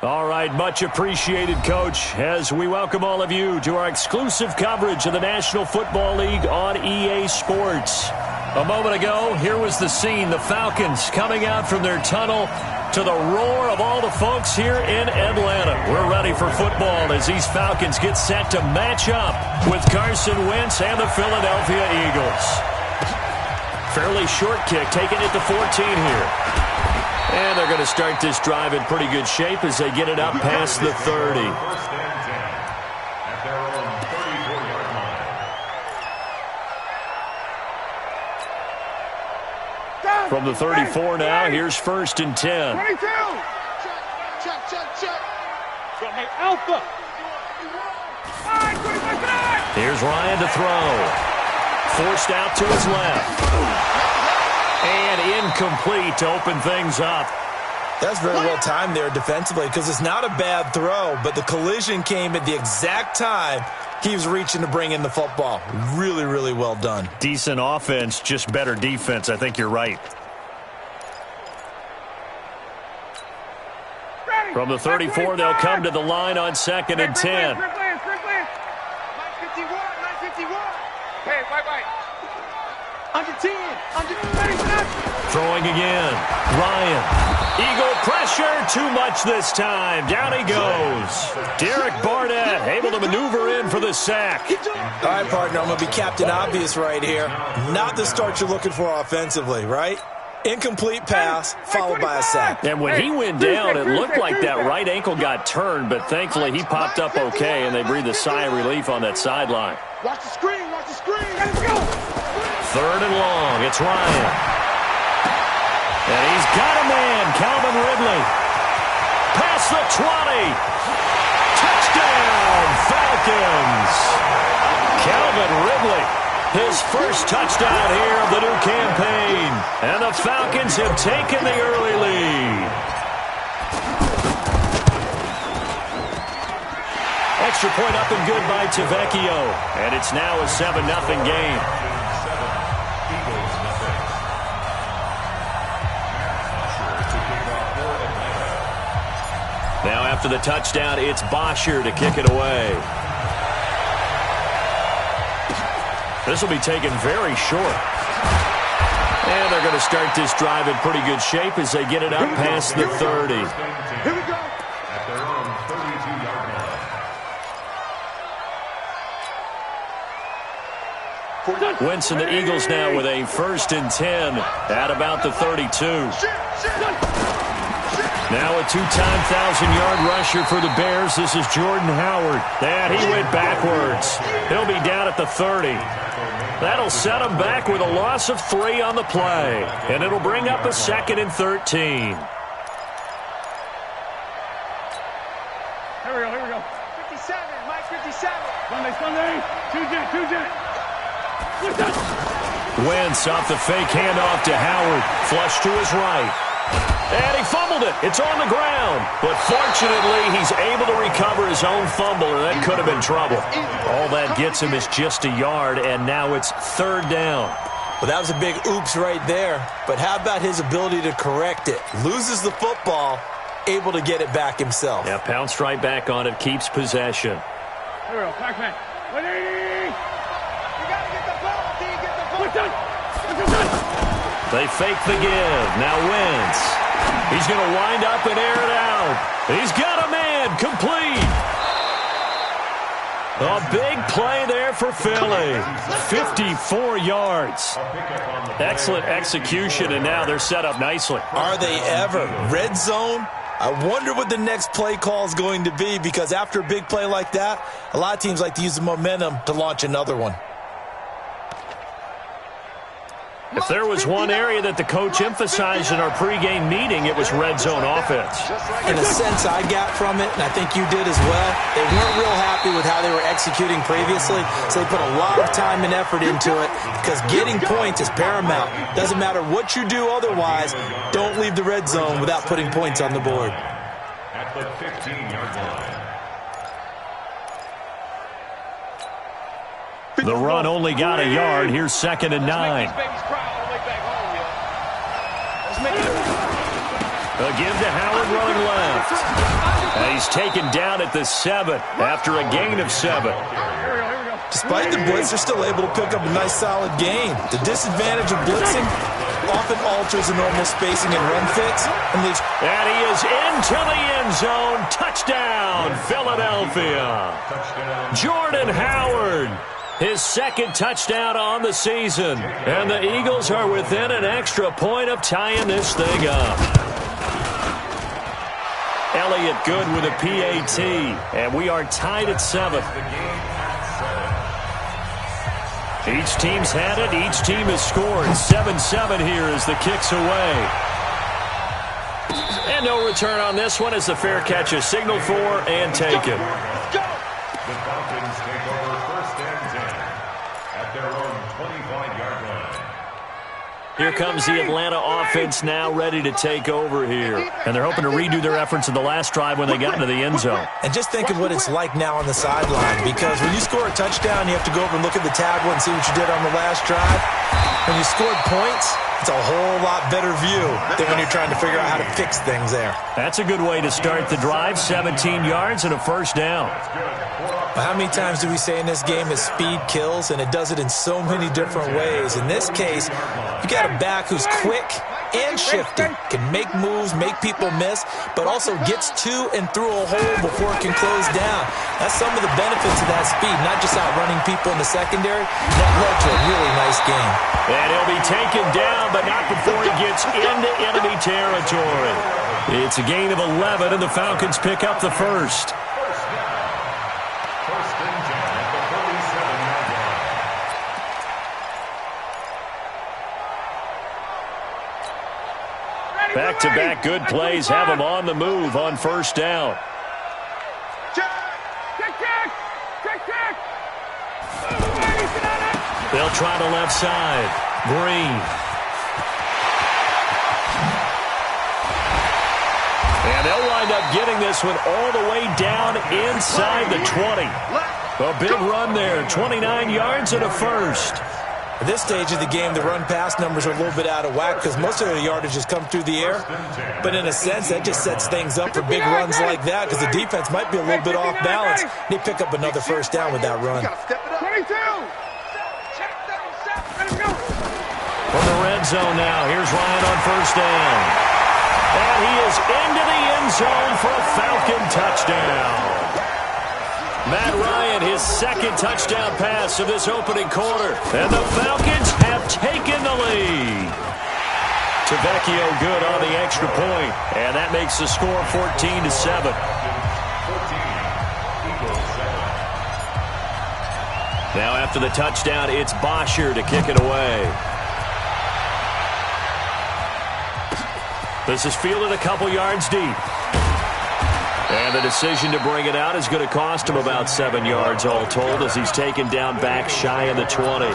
All right, much appreciated, Coach, as we welcome all of you to our exclusive coverage of the National Football League on EA Sports. A moment ago, here was the scene. The Falcons coming out from their tunnel to the roar of all the folks here in Atlanta. We're ready for football as these Falcons get set to match up with Carson Wentz and the Philadelphia Eagles. Fairly short kick, taking it to 14 here. And they're going to start this drive in pretty good shape as they get it up past the 30. From the 34 now, here's 1st and 10. 22. Check. Alpha. Here's Ryan to throw. Forced out to his left. And incomplete to open things up. That's very well timed there defensively because it's not a bad throw, but the collision came at the exact time he was reaching to bring in the football. Really, really well done. Decent offense, just better defense. I think you're right. From the 34, they'll come to the line on 2nd and 10. 951. Hey, white. Under 10. Throwing again. Ryan. Eagle pressure. Too much this time. Down he goes. Derek Barnett able to maneuver in for the sack. All right, partner, I'm going to be Captain Obvious right here. Not the start you're looking for offensively, right? Incomplete pass followed by a sack. And when he went down, it looked like that right ankle got turned, but thankfully he popped up okay, and they breathed a sigh of relief on that sideline. Watch the screen. Let's go. 3rd and long. It's Ryan. And he's got a man, Calvin Ridley. Past the 20. Touchdown, Falcons. Calvin Ridley, his first touchdown here of the new campaign. And the Falcons have taken the early lead. Extra point up and good by Tavecchio. And it's now a 7-0 game. Now after the touchdown, it's Bosher to kick it away. This will be taken very short. And they're going to start this drive in pretty good shape as they get it up past the 30. Here we go. Wentz and the Eagles now with a 1st and 10 at about the 32. Now a 2-time 1,000-yard rusher for the Bears. This is Jordan Howard. And he went backwards. He'll be down at the 30. That'll set him back with a loss of 3 on the play. And it'll bring up a 2nd and 13. Here we go. 57, Mike 57. Sunday. Two jet. Wentz off the fake handoff to Howard. Flush to his right. And he fumbled it. It's on the ground. But fortunately, he's able to recover his own fumble, and that could have been trouble. All that gets him is just a yard, and now it's 3rd down. Well, that was a big oops right there. But how about his ability to correct it? Loses the football, able to get it back himself. Yeah, pounced right back on it, keeps possession. Here we go. Pac-Man. 180. You got to get the ball. Can you get the ball? They fake the give. Now Wentz. He's going to wind up and air it out. He's got a man. Complete. A big play there for Philly. 54 yards. Excellent execution, and now they're set up nicely. Are they ever? Red zone? I wonder what the next play call is going to be, because after a big play like that, a lot of teams like to use the momentum to launch another one. If there was one area that the coach emphasized in our pregame meeting, it was red zone offense. In a sense, I got from it, and I think you did as well. They weren't real happy with how they were executing previously, so they put a lot of time and effort into it, because getting points is paramount. Doesn't matter what you do otherwise, don't leave the red zone without putting points on the board. At the 15-yard line. The run only got a yard. Here's 2nd and 9. A give to Howard running left. And he's taken down at the 7 after a gain of 7. Despite the blitz, they're still able to pick up a nice, solid gain. The disadvantage of blitzing often alters the normal spacing and run fits. And he is into the end zone. Touchdown, Philadelphia. Jordan Howard, his second touchdown on the season. And the Eagles are within an extra point of tying this thing up. Elliott good with a PAT. And we are tied at 7. Each team's had it. Each team has scored. 7-7 here as the kick's away. And no return on this one as the fair catch is signaled for and taken. The Falcons take over 1st and 10 at their own 25-yard line. Here comes the Atlanta offense now ready to take over here. And they're hoping to redo their efforts in the last drive when they got into the end zone. And just think of what it's like now on the sideline, because when you score a touchdown, you have to go over and look at the tablet and see what you did on the last drive. When you scored points, it's a whole lot better view than when you're trying to figure out how to fix things there. That's a good way to start the drive. 17 yards and a first down. But how many times do we say in this game that speed kills, and it does it in so many different ways? In this case, you got a back who's quick and shifty, can make moves, make people miss, but also gets to and through a hole before it can close down. That's some of the benefits of that speed, not just outrunning people in the secondary. That led to a really nice game. And he'll be taken down, but not before he gets into enemy territory. It's a gain of 11, and the Falcons pick up the first. Back-to-back good plays have them on the move on first down. They'll try the left side. Green. And they'll wind up getting this one all the way down inside the 20. A big run there, 29 yards and a first. At this stage of the game, the run-pass numbers are a little bit out of whack because most of their yardage has come through the air. But in a sense, that just sets things up for big runs like that because the defense might be a little bit off balance. They pick up another first down with that run. 22. From the red zone now, here's Ryan on first down. And he is into the end zone for a Falcon touchdown. Matt Ryan, his second touchdown pass of this opening quarter. And the Falcons have taken the lead. Tavecchio good on the extra point. And that makes the score 14-7. Now after the touchdown, it's Bosher to kick it away. This is fielded a couple yards deep. And the decision to bring it out is going to cost him about 7 yards all told as he's taken down back shy of the 20.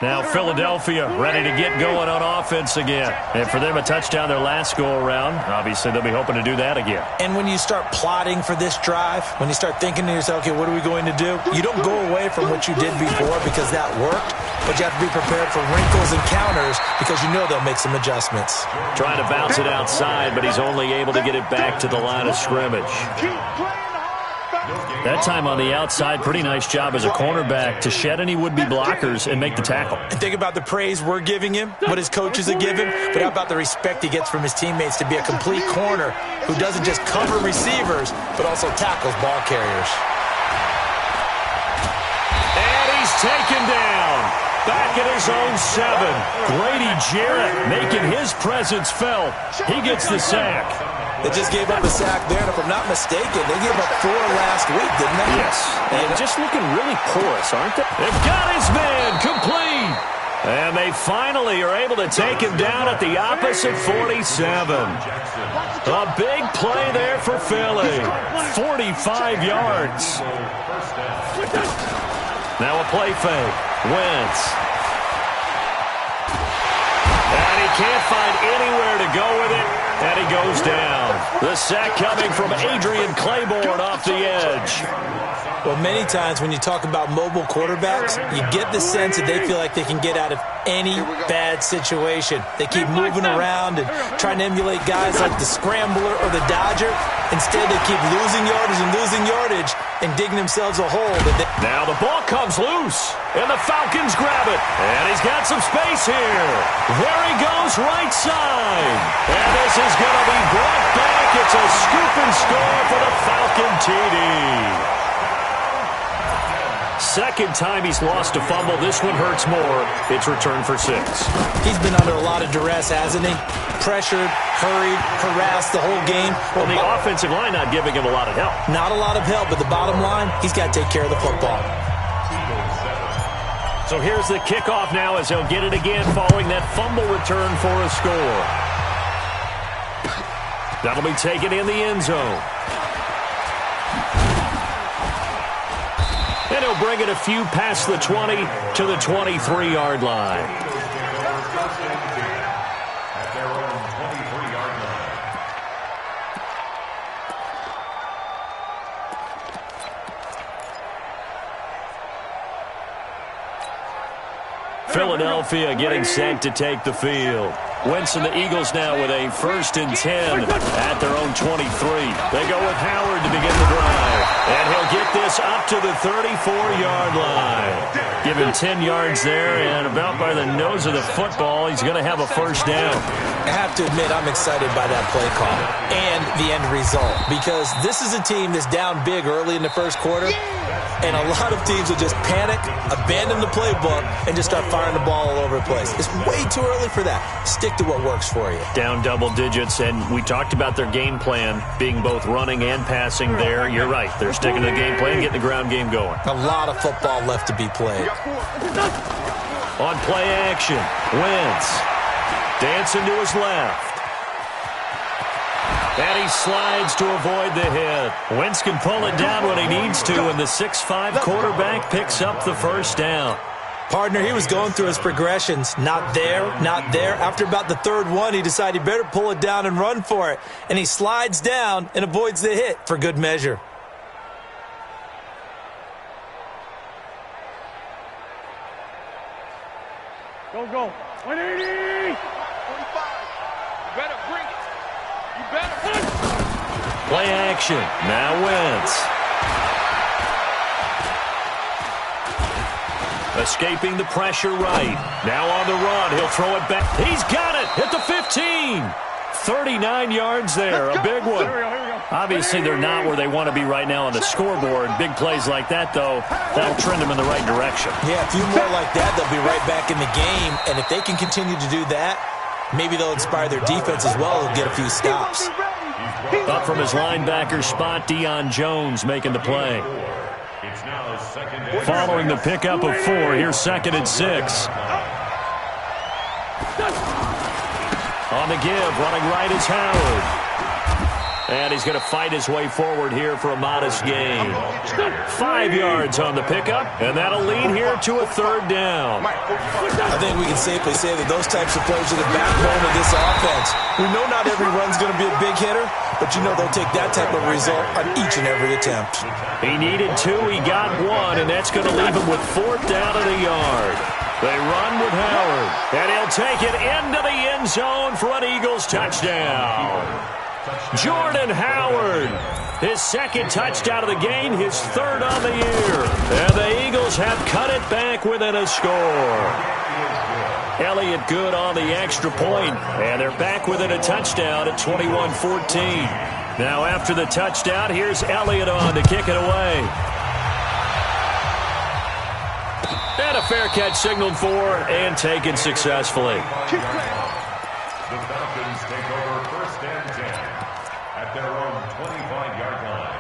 Now Philadelphia ready to get going on offense again. And for them, a touchdown their last go-around. Obviously, they'll be hoping to do that again. And when you start plotting for this drive, when you start thinking to yourself, okay, what are we going to do? You don't go away from what you did before because that worked, but you have to be prepared for wrinkles and counters because you know they'll make some adjustments. Trying to bounce it outside, but he's only able to get it back to the line of scrimmage. That time on the outside, pretty nice job as a cornerback to shed any would-be blockers and make the tackle. And think about the praise we're giving him, what his coaches are giving, but how about the respect he gets from his teammates to be a complete corner who doesn't just cover receivers, but also tackles ball carriers. And he's taken down. Back at his own 7. Grady Jarrett making his presence felt. He gets the sack. They just gave up a sack there, and if I'm not mistaken, they gave up 4 last week, didn't they? Yes. And just looking really porous, aren't they? They've got his man complete. And they finally are able to take him down at the opposite 47. A big play there for Philly. 45 yards. Now a play fake. Wentz. And he can't find anywhere to go with it. And he goes down. The sack coming from Adrian Claiborne off the edge. Well, many times when you talk about mobile quarterbacks, you get the sense that they feel like they can get out of any bad situation. They keep moving around and trying to emulate guys like the scrambler or the dodger. Instead, they keep losing yardage and digging themselves a hole. Now the ball comes loose, and the Falcons grab it. And he's got some space here. There he goes, right side. And this is going to be brought back. It's a scoop and score for the Falcon TD. Second time he's lost a fumble. This one hurts more. It's returned for 6. He's been under a lot of duress, hasn't he? Pressured, hurried, harassed the whole game. Well, the offensive line not giving him a lot of help. Not a lot of help, but the bottom line, he's got to take care of the football. So here's the kickoff now as he'll get it again following that fumble return for a score. That'll be taken in the end zone. And he'll bring it a few past the 20 to the 23-yard line. At their own 23-yard line. Philadelphia getting set to take the field. Wentz and the Eagles now with a 1st and 10 at their own 23. They go with Howard to begin the drive. And he'll get this up to the 34-yard line. Give him 10 yards there, and about by the nose of the football, he's going to have a 1st down. I have to admit, I'm excited by that play call and the end result, because this is a team that's down big early in the first quarter, and a lot of teams will just panic, abandon the playbook, and just start firing the ball all over the place. It's way too early for that. Stick to what works for you. Down double digits, and we talked about their game plan being both running and passing there. You're right. They're sticking to the game plan, getting the ground game going. A lot of football left to be played. On play action, Wentz dancing to his left. And he slides to avoid the hit. Wentz can pull it down when he needs to, and the 6'5" quarterback picks up the 1st down. Partner, he was going through his progressions. Not there, not there. After about the 3rd one, he decided he better pull it down and run for it. And he slides down and avoids the hit for good measure. Go. 180! 45. You better bring it. You better bring it. Play action. Now Wentz. Escaping the pressure right. Now on the run. He'll throw it back. He's got it at the 15. 39 yards there. A big one. Here we go. Obviously, they're not where they want to be right now on the scoreboard. Big plays like that, though, that'll trend them in the right direction. Yeah, a few more like that, they'll be right back in the game. And if they can continue to do that, maybe they'll inspire their defense as well and get a few stops. Up from his linebacker spot, Deion Jones making the play. It's now 2nd and Following the pickup of 4, here's 2nd and 6. On the give, running right is Howard. And he's going to fight his way forward here for a modest gain. 5 yards on the pickup, and that'll lead here to a 3rd down. I think we can safely say that those types of plays are the backbone of this offense. We know not every run's going to be a big hitter, but you know they'll take that type of result on each and every attempt. He needed 2, he got 1, and that's going to leave him with 4th down and a yard. They run with Howard, and he'll take it into the end zone for an Eagles touchdown. Jordan Howard, his 2nd touchdown of the game, his 3rd on the year. And the Eagles have cut it back within a score. Elliott good on the extra point, and they're back within a touchdown at 21-14. Now after the touchdown, here's Elliott on to kick it away. And a fair catch signaled for and taken successfully. The Falcons take over 1st and 10 at their own 25-yard line.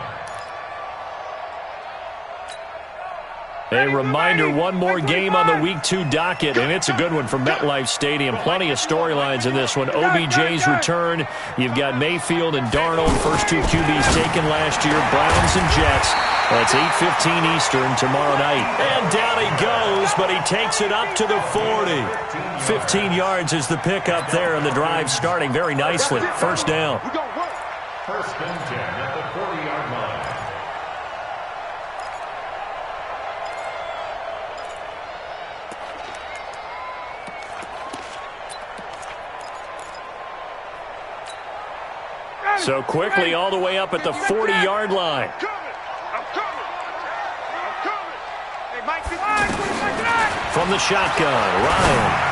A reminder, one more game on the Week 2 docket, and it's a good one from MetLife Stadium. Plenty of storylines in this one. OBJ's return. You've got Mayfield and Darnold, first 2 QBs taken last year. Browns and Jets. That's 8:15 Eastern tomorrow night. And down he goes, but he takes it up to the 40. 15 yards is the pickup there, and the drive starting very nicely. 1st down. 1st and 10 at the 40-yard line. So quickly all the way up at the 40-yard line. From the shotgun, Ryan.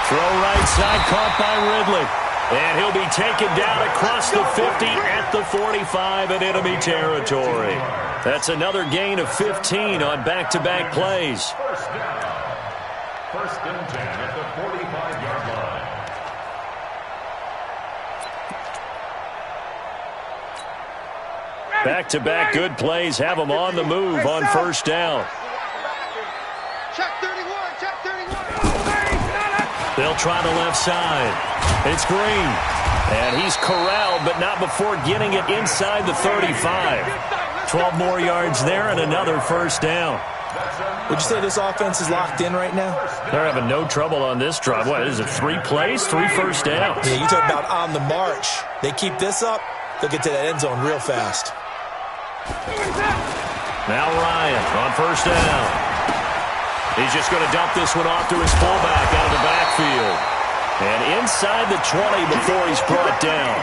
Throw right side, caught by Ridley. And he'll be taken down across the 50 at the 45 in enemy territory. That's another gain of 15 on back-to-back plays. First and 10 at the 45-yard line. Back-to-back good plays have them on the move on first down. Check 31, check 31. They'll try the left side. It's Green. And he's corralled, but not before getting it inside the 35. 12 more yards there and another first down. Would you say this offense is locked in right now? They're having no trouble on this drive. What is it, 3 plays, 3 first downs? Yeah, you talk about on the march. They keep this up, they'll get to that end zone real fast. Now Ryan on first down. He's just going to dump this one off to his fullback out of the backfield. And inside the 20 before he's brought down.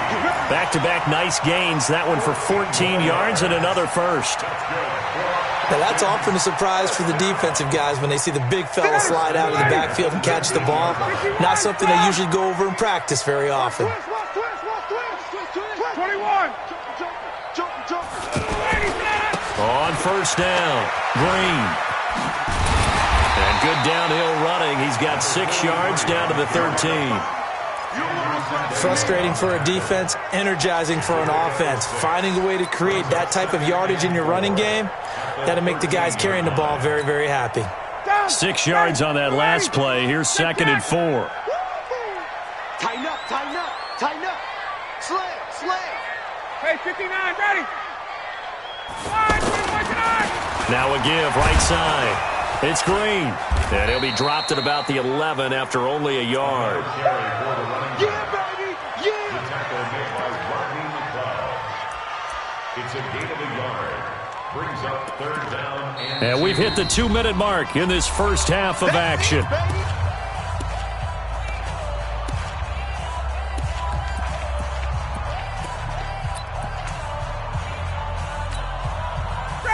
Back-to-back nice gains. That one for 14 yards and another first. Now that's often a surprise for the defensive guys when they see the big fella slide out of the backfield and catch the ball. Not something they usually go over in practice very often. 21. On first down, Green. And good downhill running. He's got 6 yards down to the 13. Frustrating for a defense, energizing for an offense. Finding a way to create that type of yardage in your running game, that'll make the guys carrying the ball very, very happy. 6 yards on that last play. Here's 2nd and 4. Tighten up, tighten up, tighten up. Slam, slam. Hey, 59, ready. Now a give, right side. It's Green. And he'll be dropped at about the 11 after only a yard. Yeah, baby, yeah. The tackle made by Rodney McLeod. It's a gain of a yard. Brings up 3rd down and we've hit the 2-minute mark in this first half of action.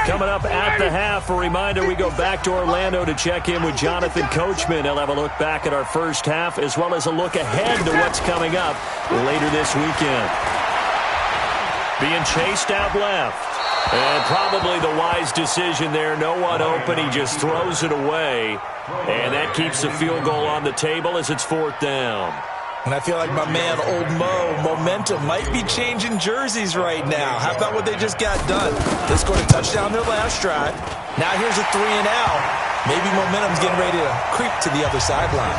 Coming up at the half, a reminder, we go back to Orlando to check in with Jonathan Coachman. He'll have a look back at our first half as well as a look ahead to what's coming up later this weekend. Being chased out left. And probably the wise decision there. No one open. He just throws it away. And that keeps the field goal on the table as it's 4th down. And I feel like my man, Old Mo, momentum might be changing jerseys right now. How about what they just got done? They scored a touchdown their last drive. Now here's a 3 and out. Maybe momentum's getting ready to creep to the other sideline.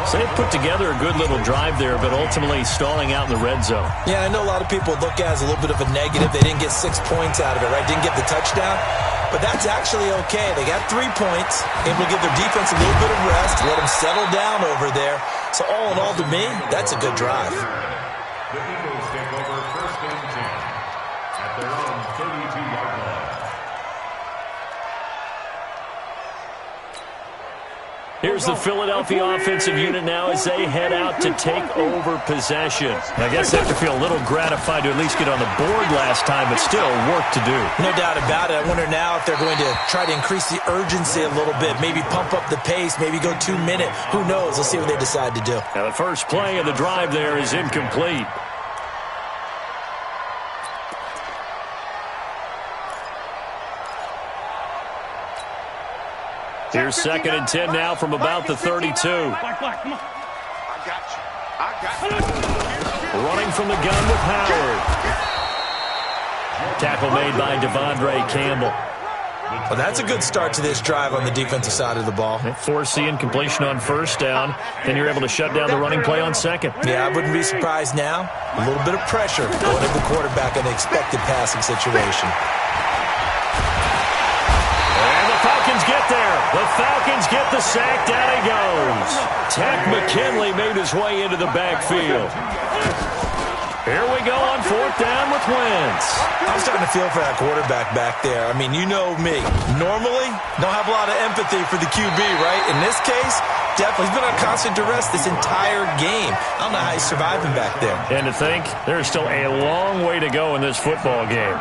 So they put together a good little drive there, but ultimately stalling out in the red zone. Yeah, I know a lot of people look at it as a little bit of a negative. They didn't get 6 points out of it, right? Didn't get the touchdown. But that's actually okay. They got 3 points, able to give their defense a little bit of rest, let them settle down over there. So all in all, to me, that's a good drive. The Eagles take over 1st and 10 at their own 32-yard line. Here's the Philadelphia offensive unit now as they head out to take over possession. I guess they have to feel a little gratified to at least get on the board last time, but still work to do. No doubt about it. I wonder now if they're going to try to increase the urgency a little bit, maybe pump up the pace, maybe go 2-minute. Who knows? Let's see what they decide to do. Now the first play of the drive there is incomplete. Here's 2nd and 10 now from about the 32. Come on. I got you. I got you. Running from the gun with Howard. Tackle made by Devondre Campbell. Well, that's a good start to this drive on the defensive side of the ball. Force the incompletion on first down. Then you're able to shut down the running play on second. Yeah, I wouldn't be surprised now. A little bit of pressure going at the quarterback in an expected passing situation. Falcons get there. The Falcons get the sack. Down he goes. Takk McKinley made his way into the backfield. Here we go on 4th down with Wentz. I'm starting to feel for that quarterback back there. I mean, you know me. Normally, don't have a lot of empathy for the QB, right? In this case, definitely. He's been on constant duress this entire game. I don't know how he's surviving back there. And to think, there's still a long way to go in this football game.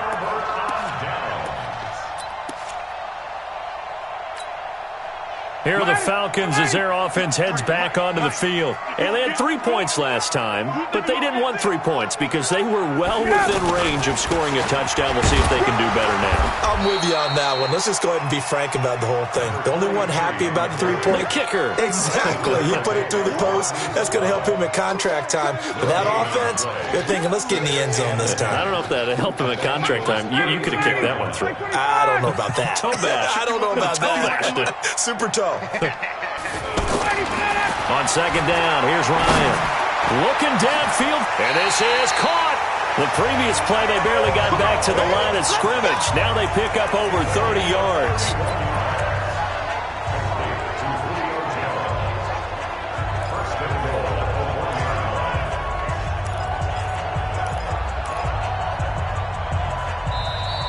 Here are the Falcons as their offense heads back onto the field. And they had 3 points last time, but they didn't want 3 points because they were well within range of scoring a touchdown. We'll see if they can do better now. I'm with you on that one. Let's just go ahead and be frank about the whole thing. The only one happy about the 3-point kicker. Exactly. He put it through the post. That's going to help him in contract time. But that offense, they're thinking, let's get in the end zone this time. I don't know if that helped him at contract time. You could have kicked that one through. I don't know about that. Toe bash. I don't know about that. Super toe. On 2nd down, here's Ryan. Looking downfield, and this is caught. The previous play, they barely got back to the line of scrimmage. Now they pick up over 30 yards.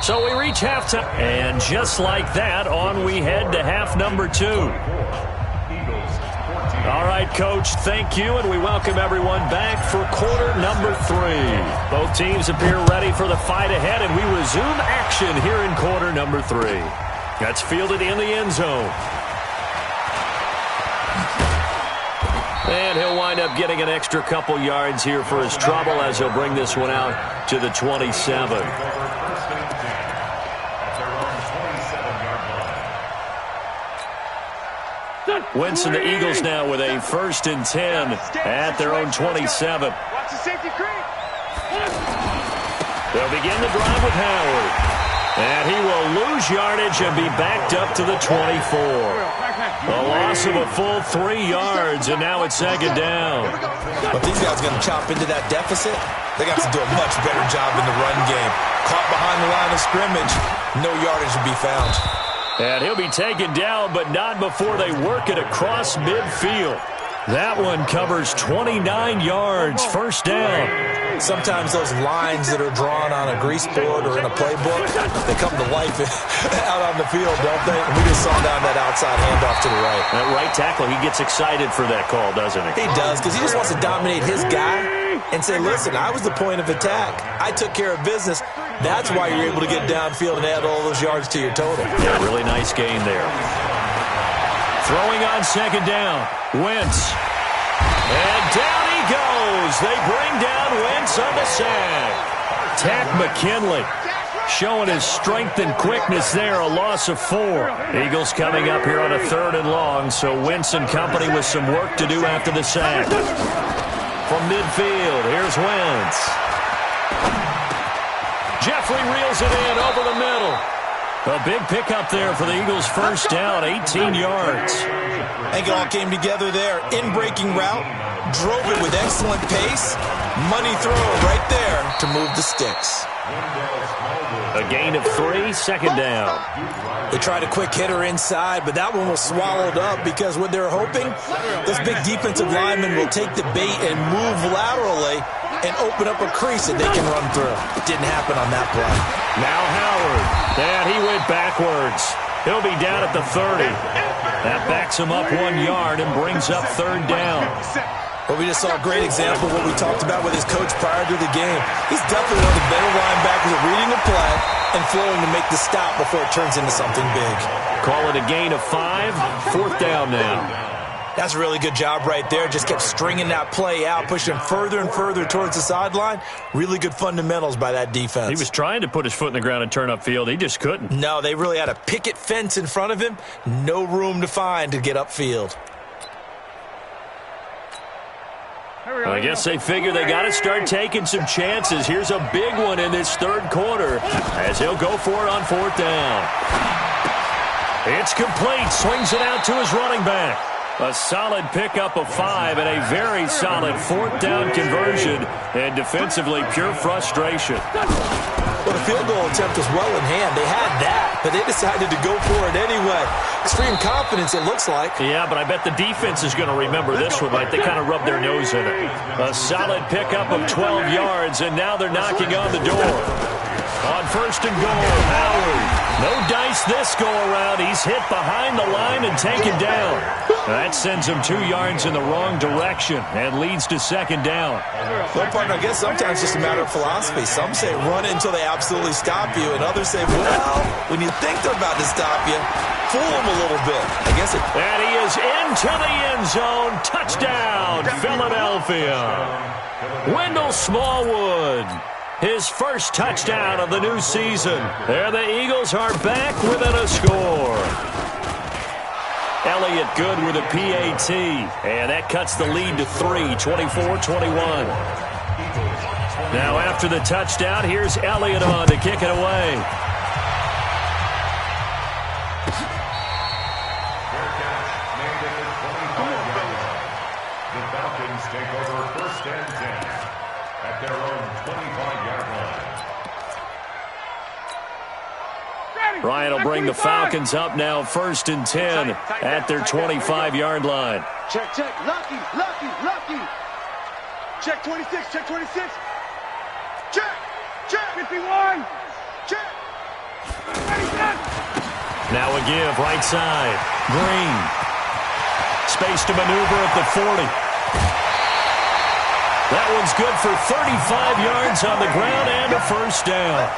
So we reach halftime, and just like that, on we head to half number 2. All right, Coach, thank you, and we welcome everyone back for quarter number 3. Both teams appear ready for the fight ahead, and we resume action here in quarter number 3. That's fielded in the end zone. And he'll wind up getting an extra couple yards here for his trouble as he'll bring this one out to the 27. Wentz and the Eagles now with a 1st and 10 at their own 27. They'll begin the drive with Howard. And he will lose yardage and be backed up to the 24. A loss of a full 3 yards, and now it's 2nd down. But these guys are going to chop into that deficit. They got to do a much better job in the run game. Caught behind the line of scrimmage, no yardage to be found. And he'll be taken down, but not before they work it across midfield. That one covers 29 yards, 1st down. Sometimes those lines that are drawn on a grease board or in a playbook, they come to life out on the field, don't they? And we just saw down that outside handoff to the right. That right tackle, he gets excited for that call, doesn't he? He does, because he just wants to dominate his guy and say, listen, I was the point of attack. I took care of business. That's why you're able to get downfield and add all those yards to your total. Yeah, really nice gain there. Throwing on 2nd down. Wentz. And down he goes. They bring down Wentz on the sack. Tack McKinley showing his strength and quickness there. A loss of 4. Eagles coming up here on a 3rd and long, so Wentz and company with some work to do after the sack. From midfield, here's Wentz. Jeffrey reels it in over the middle. A big pickup there for the Eagles' 1st down, 18 yards. I think it all came together there. In-breaking route, drove it with excellent pace. Money throw right there to move the sticks. A gain of 3, 2nd down. They tried a quick hitter inside, but that one was swallowed up because what they're hoping, those big defensive linemen will take the bait and move laterally and open up a crease that they can run through. It didn't happen on that play. Now Howard. And he went backwards. He'll be down at the 30. That backs him up 1 yard and brings up 3rd down. Well, we just saw a great example of what we talked about with his coach prior to the game. He's definitely one of the better linebackers at reading the play and flowing to make the stop before it turns into something big. Call it a gain of 5, 4th down now. That's a really good job right there. Just kept stringing that play out, pushing him further and further towards the sideline. Really good fundamentals by that defense. He was trying to put his foot in the ground and turn upfield. He just couldn't. No, they really had a picket fence in front of him. No room to find to get upfield. I guess they figure they got to start taking some chances. Here's a big one in this 3rd quarter as he'll go for it on 4th down. It's complete. Swings it out to his running back. A solid pickup of 5 and a very solid 4th down conversion, and defensively pure frustration. Well, the field goal attempt was well in hand. They had that, but they decided to go for it anyway. Extreme confidence, it looks like. Yeah, but I bet the defense is going to remember this one, right? They kind of rubbed their nose in it. A solid pickup of 12 yards, and now they're knocking on the door. On first and goal, Howard. No dice this go-around. He's hit behind the line and taken down. That sends him 2 yards in the wrong direction and leads to second down. Well, partner, I guess sometimes it's just a matter of philosophy. Some say run it until they absolutely stop you, and others say, well, when you think they're about to stop you, fool them a little bit. I guess it... And he is into the end zone. Touchdown, Philadelphia. Wendell Smallwood. His first touchdown of the new season. There the Eagles are back within a score. Elliott good with a PAT. And that cuts the lead to 3, 24-21. Now after the touchdown, here's Elliott on to kick it away. The Falcons take over first and 10 at their own 25-yard line. Ryan will bring the Falcons up now first and 10 at their 25-yard line. Check, check. Lucky. Check 26, check 26. Check. 51. Check. Ready, set. Now a give, right side. Green. Space to maneuver at the 40. That one's good for 35 yards on the ground and a first down.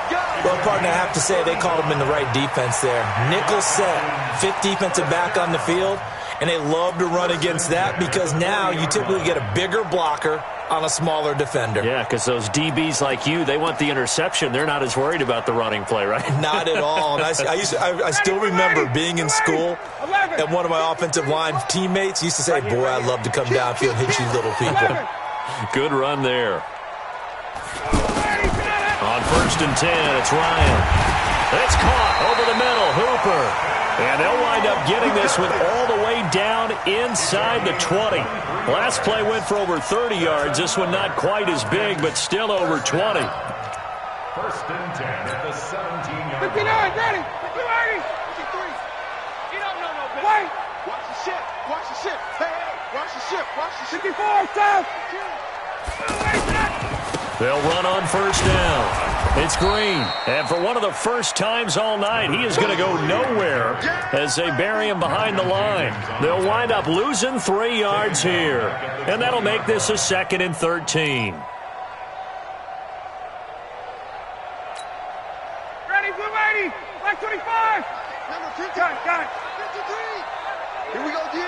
Well, partner, I have to say they called him in the right defense there. Nickel set, 5th defensive back on the field, and they love to run against that because now you typically get a bigger blocker on a smaller defender. Yeah, because those DBs like you, they want the interception. They're not as worried about the running play, right? Not at all. And I still remember being in school, and one of my offensive line teammates used to say, boy, I'd love to come downfield and hit you little people. Good run there. On first and 10, it's Ryan. It's caught over the middle, Hooper. And they'll wind up getting this one all the way down inside the 20. Last play went for over 30 yards. This one not quite as big, but still over 20. First and 10 at the 17-yard line. 59, ready. 53. 53. No. Wait. Watch the ship. Hey. Watch the ship. 54, stop. They'll run on first down. It's Green. And for one of the first times all night, he is going to go nowhere as they bury him behind the line. They'll wind up losing 3 yards here. And that'll make this a 2nd and 13. Ready, blue 80. Black 25. Number 2. Got it. 53. Here we go, D.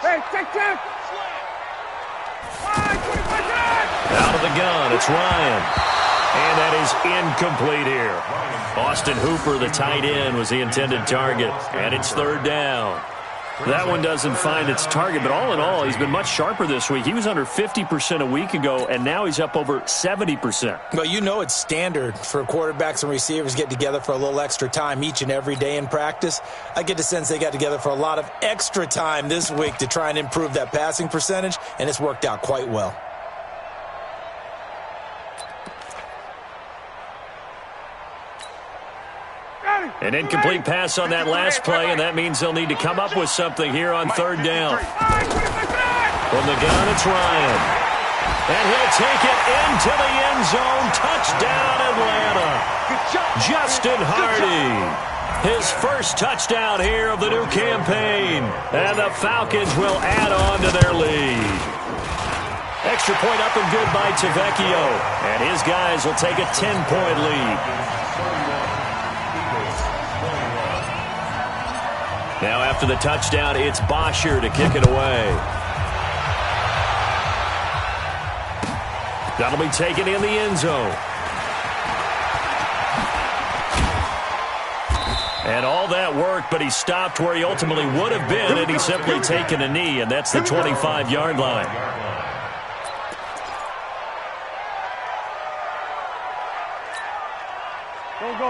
Hey, check. Out of the gun, it's Ryan. And that is incomplete here. Austin Hooper, the tight end, was the intended target. And it's 3rd down. That one doesn't find its target, but all in all, he's been much sharper this week. He was under 50% a week ago, and now he's up over 70%. Well, you know it's standard for quarterbacks and receivers get together for a little extra time each and every day in practice. I get the sense they got together for a lot of extra time this week to try and improve that passing percentage, and it's worked out quite well. An incomplete pass on that last play, and that means they'll need to come up with something here on 3rd down. From the gun, it's Ryan. And he'll take it into the end zone. Touchdown, Atlanta. Justin Hardy. His first touchdown here of the new campaign. And the Falcons will add on to their lead. Extra point up and good by Tavecchio. And his guys will take a 10-point lead. Now after the touchdown, it's Bosher to kick it away. That'll be taken in the end zone. And all that worked, but he stopped where he ultimately would have been, and he's simply taken a knee, and that's the 25-yard line.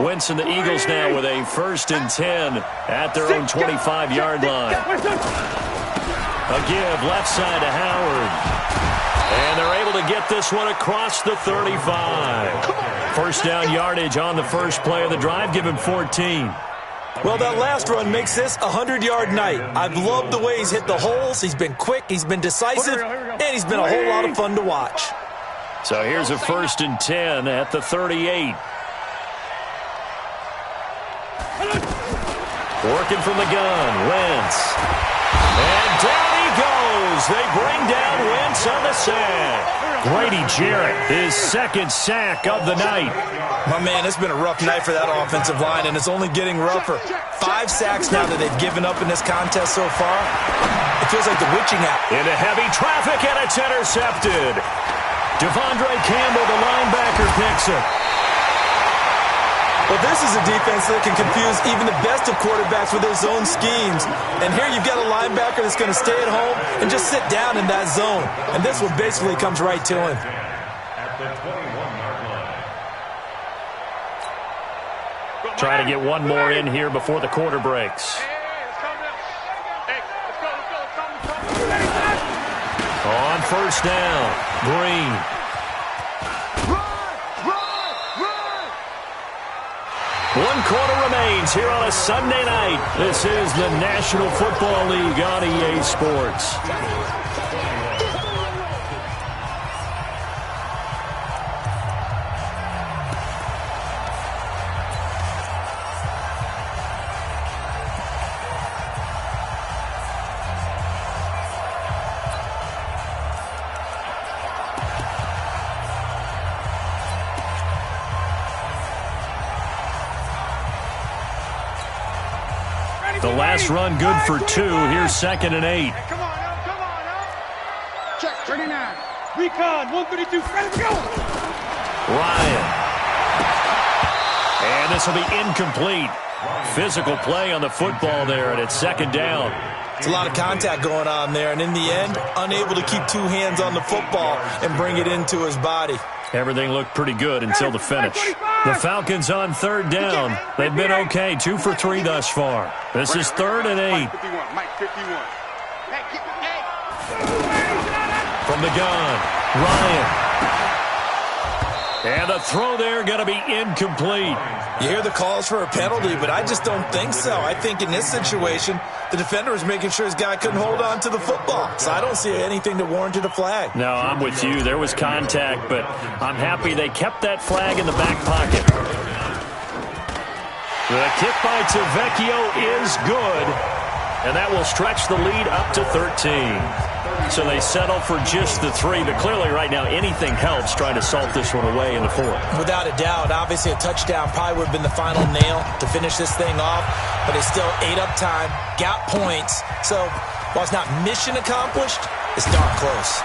Wentz and the Eagles now with a 1st and 10 at their own 25-yard line. A give left side to Howard. And they're able to get this one across the 35. First down yardage on the first play of the drive. Give him 14. Well, that last run makes this a 100-yard night. I've loved the way he's hit the holes. He's been quick, he's been decisive, and he's been a whole lot of fun to watch. So here's a 1st and 10 at the 38. Working from the gun, Wentz. And down he goes. They bring down Wentz on the sack. Grady Jarrett, his 2nd sack of the night. My man, it's been a rough night for that offensive line, and it's only getting rougher. 5 sacks now that they've given up in this contest so far. It feels like the witching hour. Into heavy traffic, and it's intercepted. Devondre Campbell, the linebacker, picks it. Well, this is a defense that can confuse even the best of quarterbacks with their zone schemes. And here you've got a linebacker that's going to stay at home and just sit down in that zone. And this one basically comes right to him. At the 21-yard line. Trying to get one more in here before the quarter breaks. On first down, Green. One quarter remains here on a Sunday night. This is the National Football League on EA Sports. The last run good for 2. Here's 2nd and 8. Come on now. Check, 39. Recon, 132. Ready to go. Ryan. And this will be incomplete. Physical play on the football there, and it's 2nd down. It's a lot of contact going on there, and in the end, unable to keep 2 hands on the football and bring it into his body. Everything looked pretty good until the finish. The Falcons on 3rd down. They've been okay, 2 for 3 thus far. This is 3rd and 8. From the gun, Ryan. And the throw there going to be incomplete. You hear the calls for a penalty, but I just don't think so. I think in this situation, the defender was making sure his guy couldn't hold on to the football. So I don't see anything that warranted a flag. No, I'm with you. There was contact, but I'm happy they kept that flag in the back pocket. The kick by Tavecchio is good, and that will stretch the lead up to 13. So they settle for just the 3, but clearly right now anything helps trying to salt this one away in the 4th. Without a doubt, obviously a touchdown probably would have been the final nail to finish this thing off, but they still ate up time, got points. So while it's not mission accomplished, it's darn close.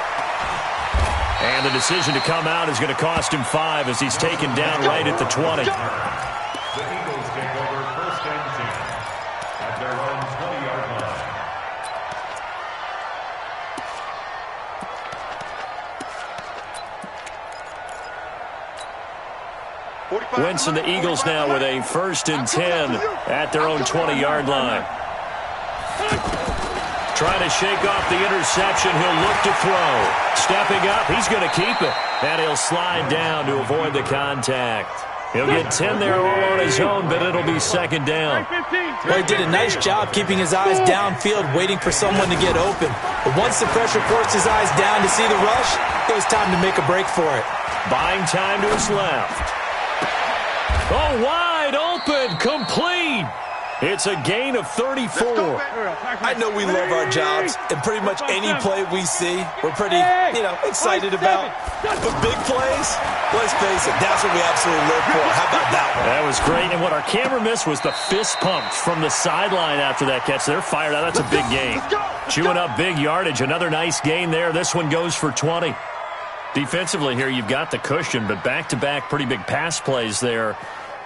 And the decision to come out is going to cost him 5 as he's taken down right at the 20. The Eagles take over 1st and 10 at their own 20-yard line. Wentz and the Eagles now with a 1st and 10 at their own 20-yard line. Trying to shake off the interception. He'll look to throw. Stepping up, he's going to keep it. And he'll slide down to avoid the contact. He'll get 10 there all on his own, but it'll be 2nd down. Well, he did a nice job keeping his eyes downfield, waiting for someone to get open. But once the pressure forced his eyes down to see the rush, it was time to make a break for it. Buying time to his left. Oh, wide open, complete. It's a gain of 34. I know we love our jobs, and pretty much any play we see, we're pretty, excited about. But big plays, let's face it, that's what we absolutely live for. How about that one? That was great, and what our camera missed was the fist pump from the sideline after that catch. They're fired out. That's a big gain. Chewing up big yardage. Another nice gain there. This one goes for 20. Defensively here, you've got the cushion, but back-to-back pretty big pass plays there.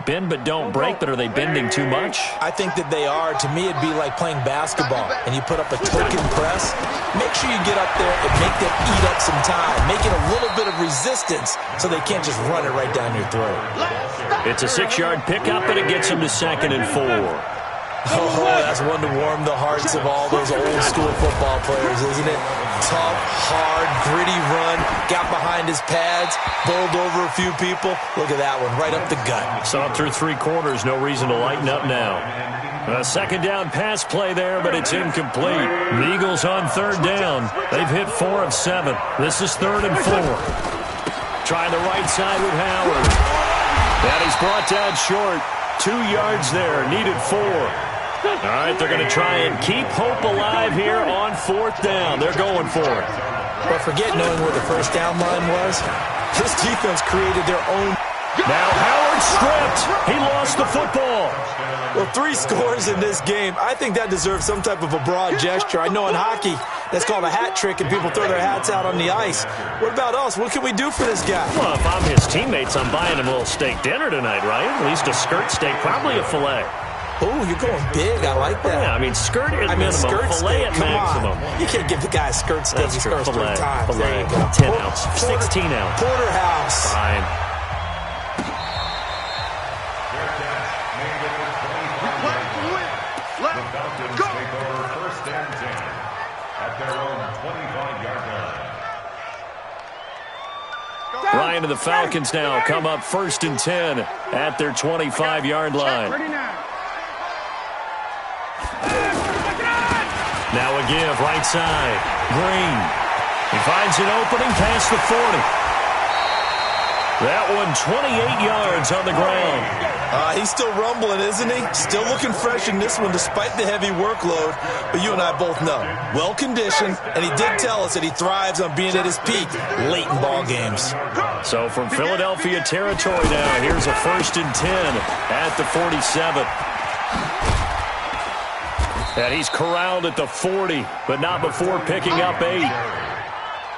Bend but don't break, but are they bending too much? I think that they are. To me, it'd be like playing basketball, and you put up a token press. Make sure you get up there and make them eat up some time. Make it a little bit of resistance so they can't just run it right down your throat. It's a 6-yard pickup, and it gets them to 2nd and 4. Oh, that's one to warm the hearts of all those old-school football players, isn't it? Tough, hard, gritty run. got behind his pads, bowled over a few people. Look at that one, right up the gut. Saw it through 3 quarters, no reason to lighten up now. A second down pass play there, but it's incomplete. The Eagles on third down. They've hit 4 of 7. This is 3rd and 4. Trying the right side with Howard. And he's brought down short. 2 yards there, needed 4. All right, they're going to try and keep hope alive here on 4th down. They're going for it. But forget knowing where the first down line was. This defense created their own. Now Howard stripped. He lost the football. Well, 3 scores in this game. I think that deserves some type of a broad gesture. I know in hockey, that's called a hat trick, and people throw their hats out on the ice. What about us? What can we do for this guy? Well, if I'm his teammates, I'm buying him a little steak dinner tonight, right? At least a skirt steak, probably a filet. Oh, you're going big. I like that. Yeah, I mean, skirt at minimum, skirt filet steak, at maximum. On. You can't give the guy a skirt steak. That's He true. scores 3 times. Filet. There you go. 10 ounce, 16 ounce. Porterhouse. Fine. Ryan and the Falcons now come up 1st and 10 at their 25-yard line. Now a give, right side. Green. He finds an opening past the 40. That one 28 yards on the ground. He's still rumbling, isn't he? Still looking fresh in this one despite the heavy workload. But you and I both know, well-conditioned, and he did tell us that he thrives on being at his peak late in ball games. So from Philadelphia territory now, here's a 1st and 10 at the 47. And he's corralled at the 40, but not before picking up 8.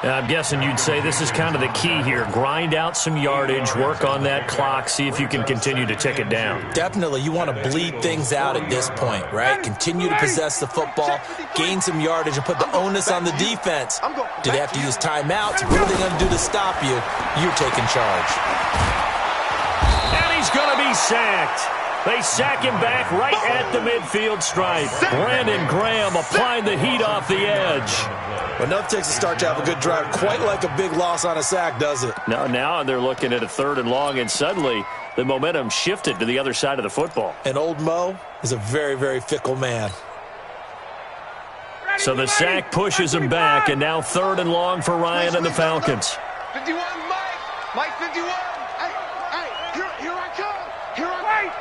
I'm guessing you'd say this is kind of the key here. Grind out some yardage, work on that clock, see if you can continue to tick it down. Definitely. You want to bleed things out at this point, right? Continue to possess the football, gain some yardage, and put the onus on the defense. Do they have to use timeouts? What are they going to do to stop you? You're taking charge. And he's going to be sacked. They sack him back right at the midfield stripe. Brandon Graham applying the heat off the edge. Enough takes a start to have a good drive. Quite like a big loss on a sack, does it? Now they're looking at a 3rd and long, and suddenly the momentum shifted to the other side of the football. And old Mo is a very, very fickle man. So the sack pushes him back, and now 3rd and long for Ryan and the Falcons. 51, Mike 51. Hey, here I come. Here I come.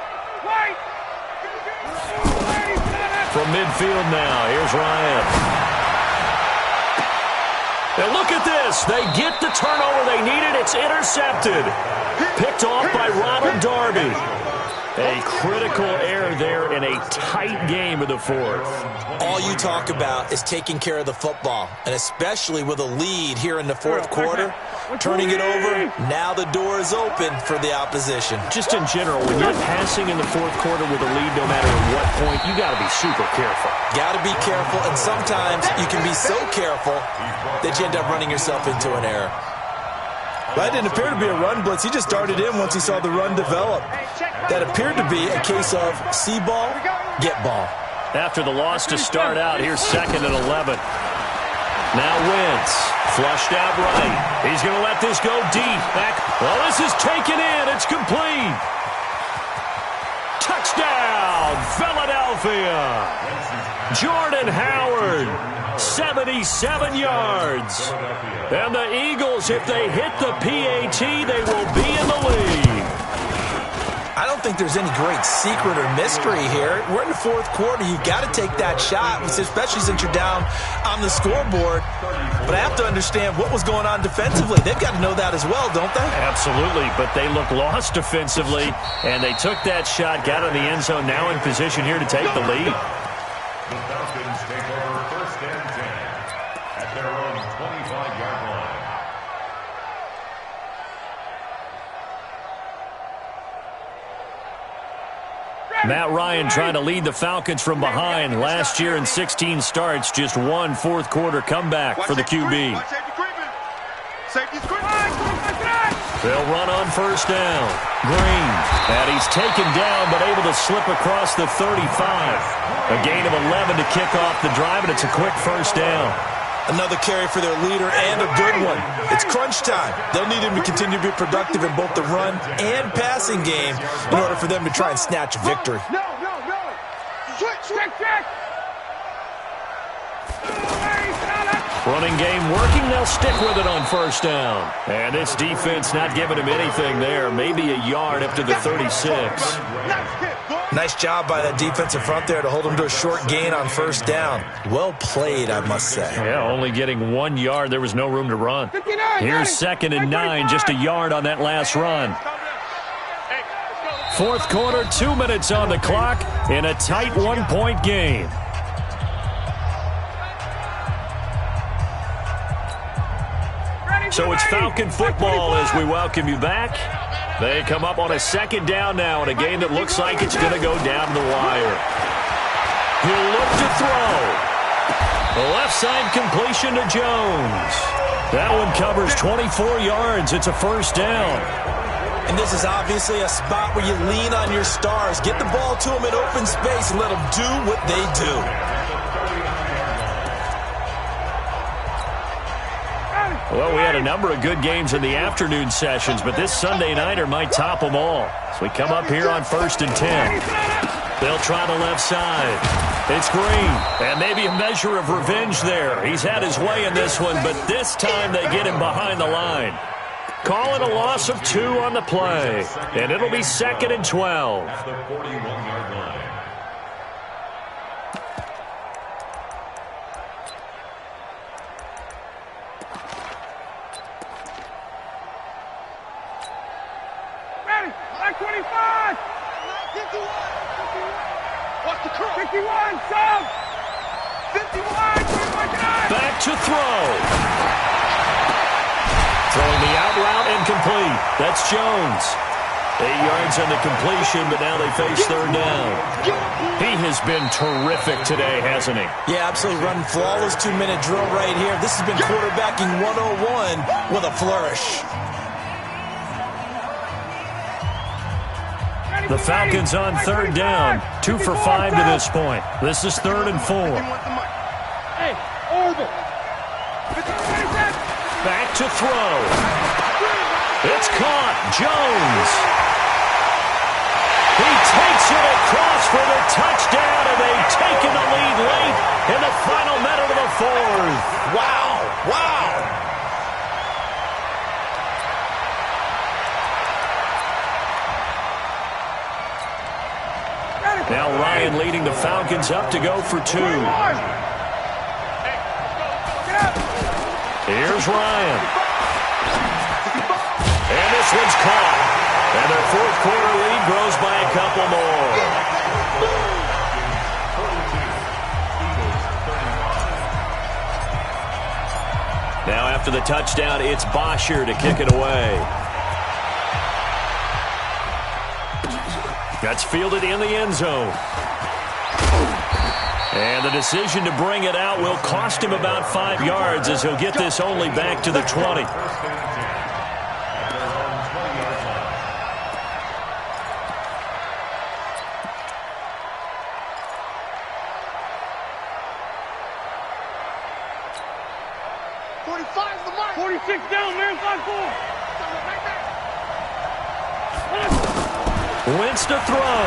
From midfield now, here's Ryan. And look at this. They get the turnover they needed. It's intercepted. Picked off by Ronald Darby. A critical error there in a tight game of the 4th. All you talk about is taking care of the football, and especially with a lead here in the 4th quarter, turning it over, now the door is open for the opposition. Just in general, when you're passing in the 4th quarter with a lead, no matter at what point, you got to be super careful. Got to be careful, and sometimes you can be so careful that you end up running yourself into an error. That didn't appear to be a run blitz. He just darted in once he saw the run develop. That appeared to be a case of see ball, get ball. After the loss to start out, here's 2nd and 11. Now Wentz, flushed out right. He's going to let this go deep. Back. Well, this is taken in. It's complete. Touchdown, Philadelphia. Jordan Howard, 77 yards. And the Eagles, if they hit the PAT, they will be in the lead. I don't think there's any great secret or mystery here. We're in the 4th quarter. You've got to take that shot, especially since you're down on the scoreboard. But I have to understand what was going on defensively. They've got to know that as well, don't they? Absolutely, but they look lost defensively, and they took that shot, got in the end zone, now in position here to take the lead. The Falcons take over 1st and 10 at their own 25-yard line. Matt Ryan trying to lead the Falcons from behind. Last year in 16 starts, just 1 4th quarter comeback for the QB. They'll run on 1st down. Green, and he's taken down but able to slip across the 35. A gain of 11 to kick off the drive, and it's a quick 1st down. Another carry for their leader and a good one. It's crunch time. They'll need him to continue to be productive in both the run and passing game in order for them to try and snatch a victory. No. Switch. Running game working. They'll stick with it on first down. And this defense not giving him anything there. Maybe a yard up to the 36. Nice job by that defensive front there to hold them to a short gain on first down. Well played, I must say. Yeah, only getting 1 yard. There was no room to run. Here's 2nd and 9, just a yard on that last run. Fourth quarter, 2 minutes on the clock in a tight 1-point game. So it's Falcon football as we welcome you back. They come up on a 2nd down now in a game that looks like it's going to go down the wire. He'll look to throw. The left side completion to Jones. That one covers 24 yards. It's a first down. And this is obviously a spot where you lean on your stars. Get the ball to them in open space and let them do what they do. Well, we had a number of good games in the afternoon sessions, but this Sunday nighter might top them all. So we come up here on 1st and 10. They'll try the left side. It's Green, and maybe a measure of revenge there. He's had his way in this one, but this time they get him behind the line. Call it a loss of 2 on the play, and it'll be 2nd and 12. At the 41-yard line. Ready, like 25. 51, sub. 51, Back to throw. Throwing the out route incomplete. That's Jones. 8 yards on the completion, but now they face 3rd down. He has been terrific today, hasn't he? Yeah, absolutely. Running flawless 2-minute drill right here. This has been quarterbacking 101 with a flourish. The Falcons on 3rd down. 2 for 5 to this point. This is 3rd and 4. Hey, Orville. Back to throw. It's caught. Jones. He takes it across for the touchdown, and they've taken the lead late in the final minute of the 4th. Wow. Now Ryan leading the Falcons up to go for 2. Here's Ryan. And this one's caught. And their 4th quarter lead grows by a couple more. Now after the touchdown, it's Bosher to kick it away. That's fielded in the end zone. And the decision to bring it out will cost him about 5 yards as he'll get this only back to the 20. Wentz to throw.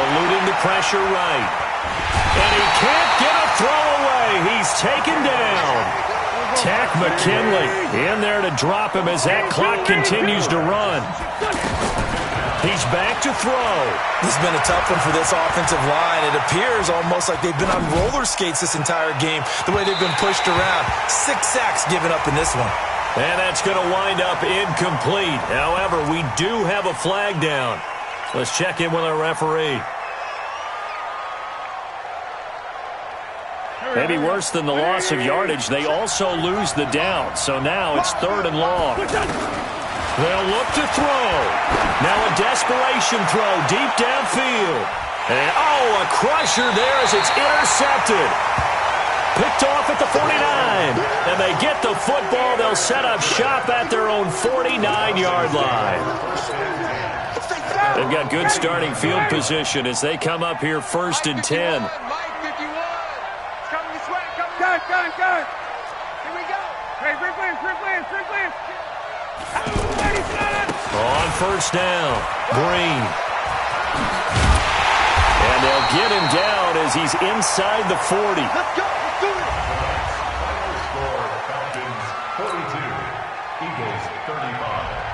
Eluding the pressure right. And he can't get a throw away. He's taken down. Tack McKinley in there to drop him as that clock continues to run. He's back to throw. This has been a tough one for this offensive line. It appears almost like they've been on roller skates this entire game, the way they've been pushed around. 6 sacks given up in this one. And that's going to wind up incomplete. However, we do have a flag down. Let's check in with our referee. Maybe worse than the loss of yardage, they also lose the down. So now it's 3rd and long. They'll look to throw. Now a desperation throw deep downfield. And, a crusher there as it's intercepted. Picked off at the 49. And they get the football. They'll set up shop at their own 49-yard line. They've got good starting field position as they come up here 1st and 10. Here we go. Hey, Rick Lance. On first down, Green. And they'll get him down as he's inside the 40. Let's go. Let's do it. Final score, Falcons 42, Eagles 35.